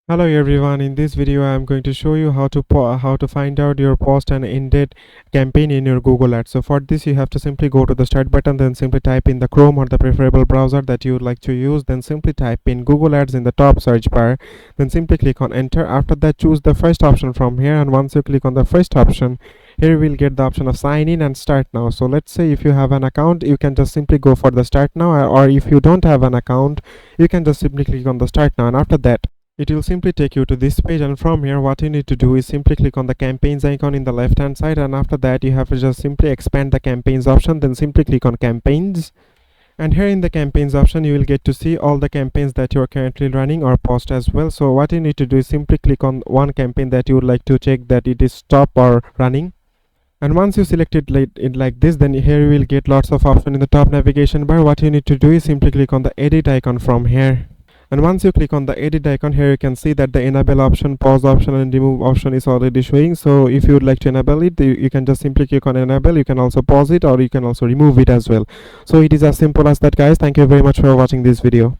Hello everyone, in this video I am going to show you how to find out your post and ended campaign in your Google Ads. So for this you have to simply go to the start button, then simply type in the Chrome or the preferable browser that you would like to use, then simply type in Google Ads in the top search bar, then simply click on enter. After that choose the first option from here, and once you click on the first option, here you will get the option of sign in and start now. So let's say if you have an account, you can just simply go for the start now, or if you don't have an account, you can just simply click on the start now, and after that it will simply take you to this page, and from here what you need to do is simply click on the campaigns icon in the left hand side, and after that you have to just simply expand the campaigns option, then simply click on campaigns. And here in the campaigns option you will get to see all the campaigns that you are currently running or post as well. So what you need to do is simply click on one campaign that you would like to check that it is stop or running, and once you select it like this, then here you will get lots of options in the top navigation bar. What you need to do is simply click on the edit icon from here, and once you click on the edit icon, here you can see that the enable option, pause option and remove option is already showing. So if you would like to enable it, you can just simply click on enable. You can also pause it, or you can also remove it as well. So it is as simple as that, guys. Thank you very much for watching this video.